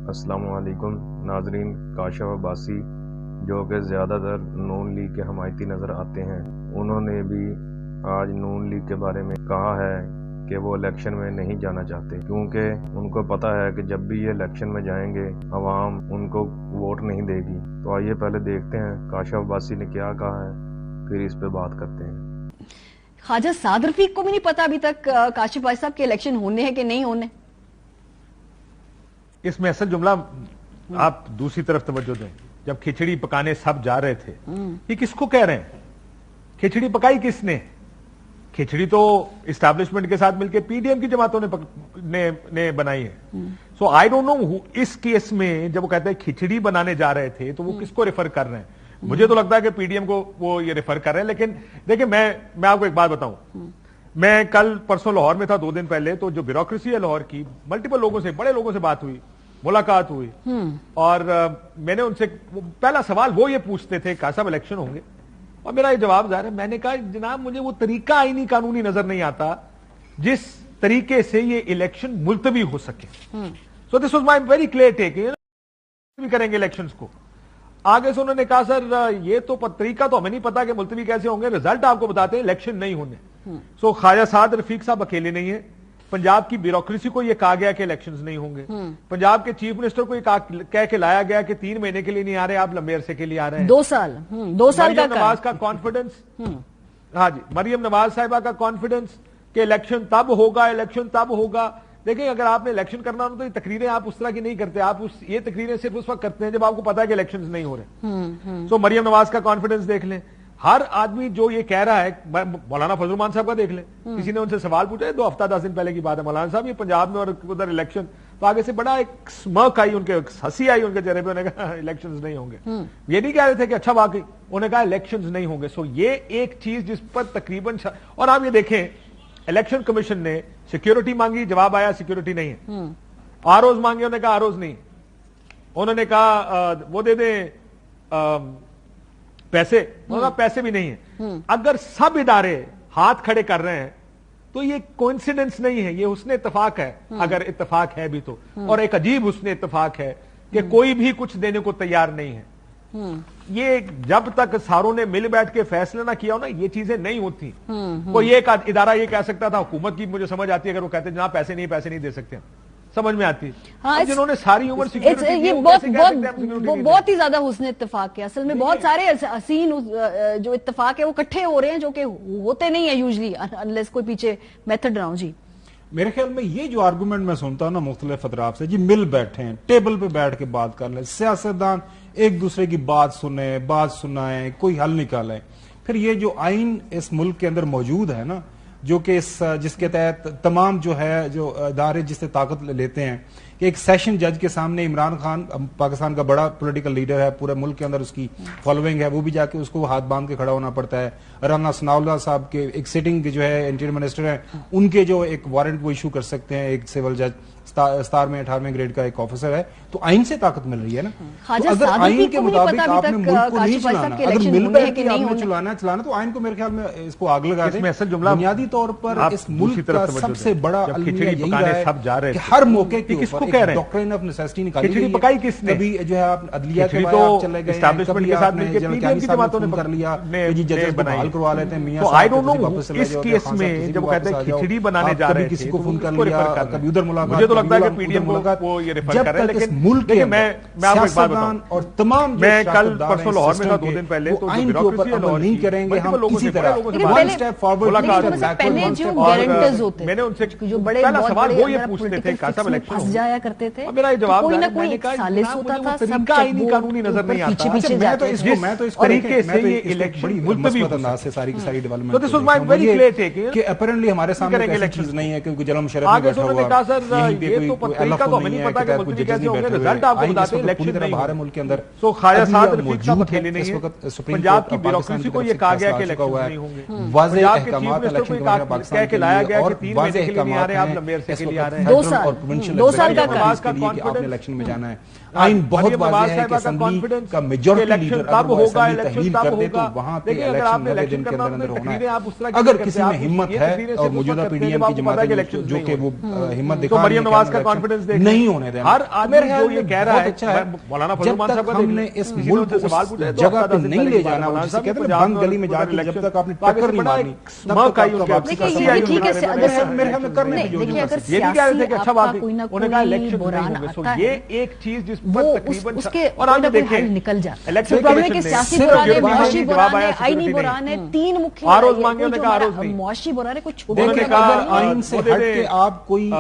السلام علیکم ناظرین. کاشف عباسی جو کہ زیادہ تر نون لیگ کے حمایتی نظر آتے ہیں، انہوں نے بھی آج نون لیگ کے بارے میں کہا ہے کہ وہ الیکشن میں نہیں جانا چاہتے، کیونکہ ان کو پتہ ہے کہ جب بھی یہ الیکشن میں جائیں گے عوام ان کو ووٹ نہیں دے گی. تو آئیے پہلے دیکھتے ہیں کاشف عباسی نے کیا کہا ہے، پھر اس پہ بات کرتے ہیں. خواجہ سعد رفیق کو بھی نہیں پتا ابھی تک کاشف بھائی صاحب کے الیکشن ہونے ہیں کہ نہیں ہونے. اس میں اصل جملہ آپ دوسری طرف توجہ دیں. جب کھچڑی پکانے سب جا رہے تھے، یہ کس کو کہہ رہے ہیں؟ کھچڑی پکائی کس نے؟ کھچڑی تو اسٹیبلشمنٹ کے ساتھ مل کے پی ڈی ایم کی جماعتوں نے بنائی ہے. سو I don't know us case میں جب وہ کہتے ہیں کھچڑی بنانے جا رہے تھے تو وہ کس کو ریفر کر رہے ہیں؟ مجھے تو لگتا ہے کہ پی ڈی ایم کو وہ یہ ریفر کر رہے ہیں. لیکن دیکھیں میں آپ کو ایک بات بتاؤں. میں کل پرسوں لاہور میں تھا 2 دن پہلے، تو جو بیوروکریسی ہے لاہور کی، ملٹیپل لوگوں سے، بڑے لوگوں سے بات ہوئی، ملاقات ہوئی، اور میں نے ان سے پہلا سوال وہ یہ پوچھتے تھے کہ صاحب الیکشن ہوں گے، اور میرا یہ جواب ظاہر ہے. میں نے کہا جناب مجھے وہ طریقہ آئینی قانونی نظر نہیں آتا جس طریقے سے یہ الیکشن ملتوی ہو سکے. So this was my very clear take. کریں گے الیکشنز کو. آگے سے انہوں نے کہا سر یہ تو طریقہ تو ہمیں نہیں پتا کہ ملتوی کیسے ہوں گے، رزلٹ آپ کو بتاتے ہیں الیکشن نہیں ہونے. سو خواجہ سعد رفیق صاحب اکیلے نہیں ہیں. پنجاب کی بیوروکریسی کو یہ کہا گیا کہ الیکشنز نہیں ہوں گے. پنجاب کے چیف منسٹر کو یہ کہہ کے لایا گیا کہ 3 مہینے کے لیے نہیں آ رہے آپ، لمبے عرصے کے لیے آ رہے ہیں. 2 سال مریم نواز کا کانفیڈنس، ہاں جی، مریم نواز صاحبہ کا کانفیڈنس کہ الیکشن تب ہوگا، الیکشن تب ہوگا. دیکھیں اگر آپ نے الیکشن کرنا ہو تو یہ تقریریں آپ اس طرح کی نہیں کرتے. آپ یہ تقریریں صرف اس وقت کرتے ہیں جب آپ کو پتا ہے کہ الیکشنز نہیں ہو رہے. سو مریم نواز کا کانفیڈنس دیکھ لیں. ہر آدمی جو یہ کہہ رہا ہے، مولانا فضل الرحمان صاحب کا دیکھ لیں. کسی نے ان سے سوال پوچھا ہے 2 ہفتہ 10 دن پہلے کی بات ہے، مولانا صاحب یہ پنجاب میں اور ادھر الیکشن، تو آگے سے بڑا ایک سمرک آئی، ان کے ہنسی آئی ان کے چہرے پہ. انہوں نے کہا الیکشنز نہیں ہوں گے. یہ نہیں کہہ رہے تھے کہ اچھا واقعی، انہوں نے کہا الیکشنز نہیں ہوں گے. سو یہ ایک چیز جس پر تقریباً اور آپ یہ دیکھیں الیکشن کمیشن نے سیکیورٹی مانگی، جواب آیا سیکیورٹی نہیں ہے. آروز مانگے، انہوں نے کہا آروز نہیں. انہوں نے کہا وہ دے دیں پیسے، انہوں نے کہا پیسے بھی نہیں ہیں. اگر سب ادارے ہاتھ کھڑے کر رہے ہیں تو یہ کوئنسیڈنس نہیں ہے، یہ حسن اتفاق ہے. اگر اتفاق ہے بھی تو، اور ایک عجیب حسن اتفاق ہے کہ کوئی بھی کچھ دینے کو تیار نہیں ہے. یہ جب تک ساروں نے مل بیٹھ کے فیصلہ نہ کیا ہو نا، یہ چیزیں نہیں ہوتی. کوئی ایک ادارہ یہ کہہ سکتا تھا، حکومت کی مجھے سمجھ آتی ہے اگر وہ کہتے ہیں جناب پیسے نہیں دے سکتے، سمجھ میں آتی ہے. جنہوں نے ساری عمر یہ بہت ہی زیادہ حسن اتفاق ہے. اصل میں بہت سارے حسین جو اتفاق ہے وہ اکٹھے ہو رہے ہیں، جو کہ ہوتے نہیں ہیں یوزلی انلیس کوئی پیچھے میتھڈ نہ ہو. جی میرے خیال میں یہ جو آرگومنٹ میں سنتا ہوں نا مختلف اطراف سے، جی مل بیٹھے ہیں، ٹیبل پہ بیٹھ کے بات کر لیں، سیاستدان ایک دوسرے کی بات سنیں، بات سنائیں، کوئی حل نکالیں. پھر یہ جو آئین اس ملک کے اندر موجود ہے نا، جو کہ جس کے تحت تمام جو ہے جو ادارے جس سے طاقت لیتے ہیں، کہ ایک سیشن جج کے سامنے عمران خان پاکستان کا بڑا پولیٹیکل لیڈر ہے، پورے ملک کے اندر اس کی فالوئنگ ہے، وہ بھی جا کے اس کو ہاتھ باندھ کے کھڑا ہونا پڑتا ہے. رانا ثناءاللہ صاحب کے ایک سٹنگ جو ہے انٹیریئر منسٹر ہیں، ان کے جو ایک وارنٹ وہ ایشو کر سکتے ہیں، ایک سول جج 18ویں گریڈ کا ایک آفیسر ہے. تو آئین سے طاقت مل رہی ہے نا. تو اگر آئین کے مطابق آپ نے ملک کو نہیں چلانا، اگر مل بیٹھ کے آپ نے چلانا تو آئین کو میرے خیال میں اس کو آگ لگا دیں. بنیادی طور پر اس ملک کا سب سے بڑا المیہ یہی رہا ہے کہ ہر موقع کے اوپر ایک ڈاکٹرین آف نیسیسٹی نکالی گئی ہے. کبھی جو ہے آپ عدلیہ کے بعد آپ چلے گئے، کبھی آپ نے جنرل قاضی صاحب نے کر لیا کہ جی ججز کو بحال کروا لیتے ہیں، میاں صاحب کسی واپس چلے جاؤ، خان صاحب کسی واپس آ جاؤ، کبھی کسی کو فون کر لیا، کبھی ادھر ملاقات، وہ یہ ریفر جب کر رہے ہیں. تک اس ملک کے سیاستدان اور تمام میں کل پرسوں لاہور میں تھا 2 دن پہلے، تو آئین کے اوپر عمل نہیں کریں گے، ہم کسی طرح ون سٹیپ فارورڈ پہلے جو گارنٹرز ہوتے میں نے ان سے جو بڑے پہلا سوال وہ یہ پوچھتے تھے کہ صاحب الیکشن پھنس جایا کرتے تھے، میرا جواب کوئی نہ کوئی ایک سالس ہوتا تھا، سب آئینی قانونی نظر نہیں آتا. میں تو اس طریقے سے یہ الیکشن ملتوی انداز سے ساری کی ساری ڈیولپمنٹ کہ اپیرنٹلی ہمارے سامنے الیکشنز نہیں ہے، کیونکہ جنرل مشرف نے بیٹھا ہوا ہے، یہ تو طریقہ تو ہمیں نہیں پتا کہ ملتوی کیسے ہوں گے، رزلٹ آپ کو بتاتے ہیں الیکشن نہیں باہر ملک کے اندر. سو خواجہ سعد رفیق صاحب اکیلے نہیں ہیں. پنجاب کی بیوروکریسی کو یہ کہا گیا کہ الیکشن نہیں ہوں گے. واضح احکامات الیکشن کمیشن پاکستان کے لیے اور واضح احکامات ہیں اس وقت اور پروونشل 2 سال کا الیکشن کے لیے کہ آپ نے الیکشن میں جانا ہے. آئین بہت واضح ہے کہ اسمبلی کا میجورٹی لیڈر اگر وہ اسمبلی تحلیل کر دے تو وہاں پہ الیکشن 9 دن کے اندر اندر ہونا ہے. اگر کسی میں ہمت ہے اور موجودہ پی ڈی ایم کی جماعت جو کہ وہ ہمت دکھا رہی ہے کہ अब्बास का कॉन्फिडेंस देख नहीं होने देना। हर आदमी जो ये कह रहा है, अच्छा है, मौलाना जब फजल तक हमने इस मुल्क को सवाल पूछा जगह पे नहीं ले जाना, जिसे कहते हैं बंद गली में जाके जब तक आपने टक्कर नहीं मारनी, तब तक आपका वापसी का देखिए ये ठीक है, अगर मेरे ख्याल में करने की देखिए अगर ये नहीं कह रहे थे कि अच्छा बात सियासी कोई ना उन्होंने कहा कोई इलेक्शन बुरान नहीं होंगे, आता ये है एक चीज जिस वो पर तकरीबन उसके और आप कोई ना कोई देखें हल निकल जाता है। इलेक्शन प्रॉब्लम है कि कमीशन सियासी ने बुरान है, जवाब मुआशी जवाब बुरान आया, है, आईनी security बुरान है, नहीं। तीन मुख्य आरोज लड़ाई है। मांगे, कोई उन्होंने जो कहा हमारा आरोज नहीं। मुआशी बुरान है, कोई छोटा उन्होंने मोटा कहा, बुरान नहीं। आइन से हट के आप कोई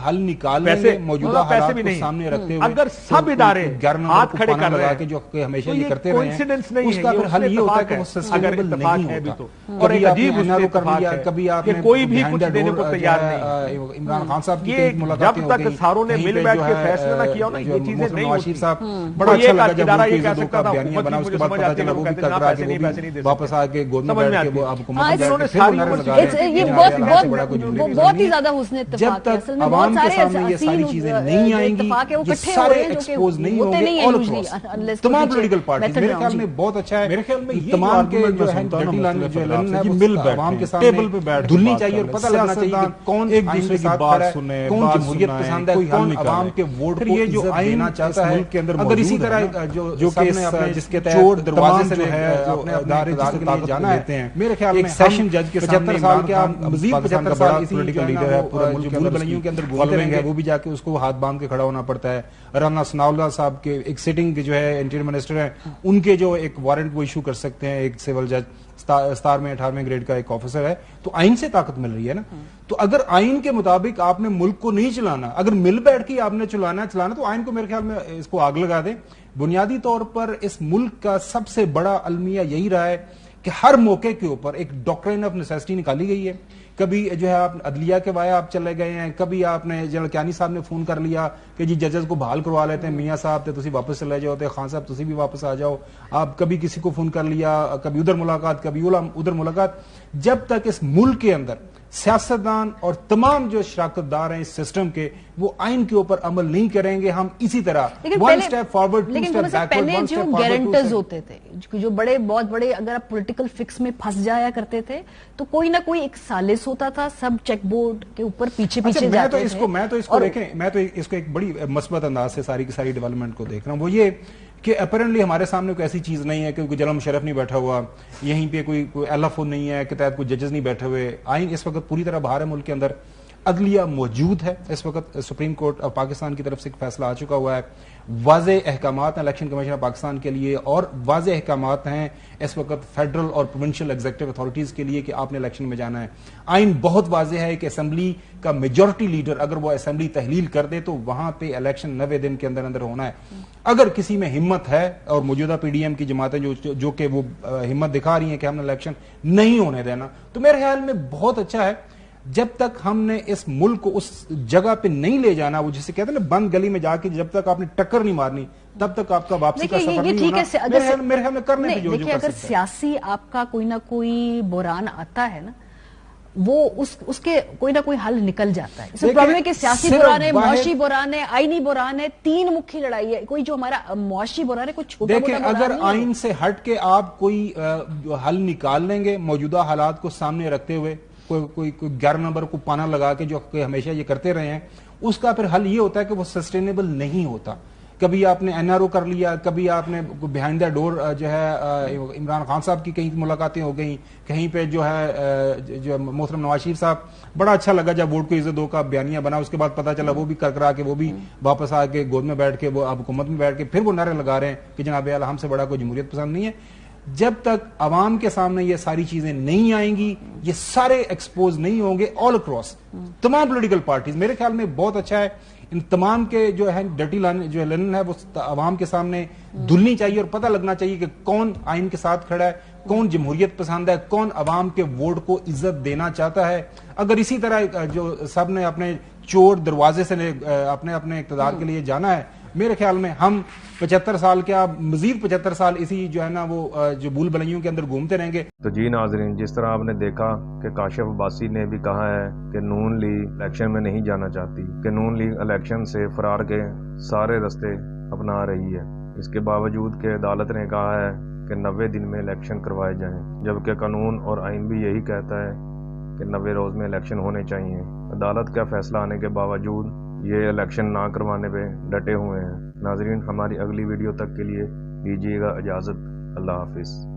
हल निकाल लेंगे मौजूदा हालात को सामने रखते हुए, अगर सब इदारे हाथ खड़े कर रहे हैं कि जो हमेशा तो ये ये करते रहे coincidence हैं, नहीं है, उसका ये फिर हल उसमें ये होता है इत्तेफाक कि वो है। सस्टेनेबल अगर इत्तेफाक नहीं है भी होता। तो। और कभी एक आपने अजीब NRO कर इत्तेफाक लिया, है कभी कि आपने कोई भी behind कुछ the देने door, को जो तैयार है, नहीं। इमरान खान साहब की ये कई मुलाकातें जब तक सारों ने मिल बैठ के फैसला ना किया हो ना, ये चीजें नहीं होती। साहब बड़ा कोई अच्छा एक लगा जब इदारा उनको ये कह इज्जतों सकता का था, बयानिया हुकूमत बना, की उसके मुझे बाद समझ पता आती है, चला लोग वो भी कहते हैं, कटरा के पैसे नहीं दे सकते। वापस आके गोद में समझ में बैठ के आती वो है। अब हुकूमत हाँ, में बैठ इन्होंने के फिर वो सारी नारे उम्र लगा रहे हैं ये कि बहुत यहाँ से बड़ा कोई बहुत झूठी बहुत ही नहीं है। ज्यादा हुस्न जब इत्तेफाक है। तक असल में आवाम बहुत के सारे सामने ये सारी हसीन चीजें नहीं आएंगी, इत्तेफाक है, वो ये इकट्ठे हो सारे रहे हैं जो कि एक्सपोज नहीं होते होंगे नहीं है all usually, across। unless कोई तमाम पीछे पॉलिटिकल पार्टीज method मेरे ना हो। ख्याल जी। में बहुत अच्छा है। मेरे ख्याल में ये तमाम के argument जो मैं है सुनता हूं ना डर्टी लाइन मुख्तलिफ जो अदराज एलन से, है कि वो मिल बैठे आवाम के हैं, सामने टेबल पे बैठ के धुलनी बात चाहिए और कर पता लें। लगना चाहिए कि सियासतदान कौन एक आइन दूसरे के की साथ बात खड़ा है, सुने, कौन बात जमहूरियत सुनाए, पसंद है, कोई हल कौन निकाले। आवाम के वोट फिर को ये जो इज्जत आइन देना इस चाहता है, मुल्क के अंदर अगर इसी मौजूद है तरह ना, जो जो कि सबने अपने जिसके चोर तहत दरवाजे तमाम से जो है अपने इदारे इक़्तिदार जिससे के लिए ताकत जाना देते है, हैं। मेरे ख्याल एक में सेशन हम जज के 75 साल के हम मजीद पाकिस्तान 75 का बड़ा साल इसी political जो है ना leader है, वो, पूरे मुल्क जो के भूल अंदर बलियों के अंदर उसकी घूमते following रहेंगे, है। वो भी जाके उसको हाथ बांध के खड़ा होना पड़ता है। राना सनाउल्लाह साहब के एक सिटिंग जो है इंटीरियर मिनिस्टर हैं, उनके जो एक वारंट वो इशू कर सकते हैं, एक सिविल जज स्टार में 18वें ग्रेड का एक ऑफिसर है, तो आइन से ताकत मिल रही है ना। तो अगर आइन के मुताबिक आपने मुल्क को नहीं चलाना, अगर मिल बैठ के आपने चलाना तो आइन को मेरे ख्याल में इसको आग लगा दे। बुनियादी तौर पर इस मुल्क का सबसे बड़ा अलमिया यही रहा है कि हर मौके के ऊपर एक डॉक्ट्रिन ऑफ नेसेसिटी निकाली गई है। कभी जो है आप अदलिया के वाया आप चले गए हैं, कभी आपने जनरल क्यानी साहब ने फोन कर लिया कि जी जजेस को बहाल करवा लेते हैं, मियां साहब थे तुसी वापस चले जाओ, खान साहब तुसी भी वापस आ जाओ। आप कभी किसी को फोन कर लिया, कभी उधर मुलाकात, कभी उधर मुलाकात। जब तक इस मुल्क के अंदर सियासतदान और तमाम जो शराकतदार हैं इस सिस्टम के, वो आइन के ऊपर अमल नहीं करेंगे, हम इसी तरह one step forward two step backward, पहले वन जो स्टेप फॉरवर्ड गारंटर्स होते थे, जो बड़े बहुत बड़े, अगर आप पॉलिटिकल फिक्स में फंस जाया करते थे तो कोई ना कोई एक सालिस होता था, सब चेक बोर्ड के ऊपर पीछे अच्छा, पीछे जाते थे। मैं तो इसको एक बड़ी मस्बत अंदाज से सारी की सारी डेवलपमेंट को देख रहा हूं। वो ये कि अपरेंटली हमारे सामने कोई ऐसी चीज नहीं है कि कोई जनरल मुशर्रफ नहीं बैठा हुआ, यहीं पे कोई एलएफओ नहीं है के तहत कोई जजेस नहीं बैठे हुए। आइन इस वक्त पूरी तरह बाहर है मुल्क के अंदर, अदलिया मौजूद है। इस वक्त सुप्रीम कोर्ट ऑफ पाकिस्तान की तरफ से एक फैसला आ चुका हुआ है, वाज़ेह अहकामात हैं इलेक्शन कमीशन ऑफ पाकिस्तान के लिए, और वाज़ेह अहकामात हैं इस वक्त फेडरल और प्रोविंशियल एग्जीक्यूटिव अथॉरिटीज के लिए कि आपने इलेक्शन में जाना है। आइन बहुत वाज़ेह है कि असेंबली का मेजॉरिटी लीडर अगर वो असेंबली तहलील कर दे तो वहां पे इलेक्शन 90 दिन के अंदर अंदर होना है। अगर किसी में हिम्मत है, और मौजूदा पीडीएम की जमातें जो कि वो हिम्मत दिखा रही हैं कि हमने इलेक्शन नहीं होने देना, तो मेरे ख्याल में बहुत अच्छा है। जब तक हमने इस मुल्क को उस जगह पे नहीं ले जाना, वो जिसे कहते हैं ना बंद गली में जाके जब तक आपने टक्कर नहीं मारनी तब तक आपका वापसी का सफर नहीं होना। मेरे ख्याल में करने पे जो देखिए, अगर सियासी आपका कोई ना कोई बुरान आता है ना, वो उसके कोई ना कोई हल निकल जाता है। इसमें प्रॉब्लम है कि सियासी बुरान है, मुआशी बुरान है, आईनी बुरान है, तीन मुख्य लड़ाई है। कोई जो हमारा मुआशी बुरान है, कोई छोटा देखिए, अगर आइन से हट के आप कोई हल निकाल लेंगे मौजूदा हालात को सामने रखते हुए, कोई 11 नंबर को पाना लगा के जो हमेशा ये करते रहे हैं, उसका फिर हल ये होता है कि वो सस्टेनेबल नहीं होता। कभी आपने एनआरओ कर लिया, कभी आपने बिहाइंड द डोर जो है इमरान खान साहब की कहीं मुलाकातें हो गई, कहीं पे जो है जो मोहतरम नवाज शरीफ साहब, बड़ा अच्छा लगा जब वोट को इज्जत दो का बयानिया बना, उसके बाद पता चला वो भी कर के वो भी वापस आके गोद में बैठ के वो अब हुकूमत में बैठ के फिर वो नारे लगा रहे हैं कि जनाब आला हमसे बड़ा कोई जमहूरियत पसंद नहीं है। जब तक अवाम के सामने ये सारी चीजें नहीं आएंगी, ये सारे एक्सपोज नहीं होंगे ऑल अक्रॉस तमाम पॉलिटिकल पार्टीज। मेरे ख्याल में बहुत अच्छा है, इन तमाम के जो है डर्टी लाइन जो लेन है वो अवाम के सामने धुलनी चाहिए और पता लगना चाहिए कि कौन आइन के साथ खड़ा है, कौन जमहूरियत पसंद है, कौन अवाम के वोट को इज्जत देना चाहता है। अगर इसी तरह जो सब ने अपने चोर दरवाजे से अपने अपने इक़्तिदार के लिए जाना है, मेरे ख्याल में हम 75 साल क्या मजीद 75 साल इसी जो है ना वो जो भूल भलाइयों के अंदर घूमते रहेंगे। तो जी नाजरीन, जिस तरह आपने देखा कि काशिफ अब्बासी ने भी कहा है कि नून लीग इलेक्शन में नहीं जाना चाहती, कि नून लीग इलेक्शन से फरार के सारे रास्ते अपना रही है। इसके बावजूद कि अदालत ने कहा है कि 90 दिन में इलेक्शन करवाए जाएं, जबकि कानून और आइन भी यही कहता है कि 90 रोज में इलेक्शन होने चाहिए। अदालत का फैसला आने के बावजूद یہ الیکشن نہ کروانے پہ ڈٹے ہوئے ہیں۔ ناظرین، ہماری اگلی ویڈیو تک کے لیے دیجیے گا اجازت۔ اللہ حافظ۔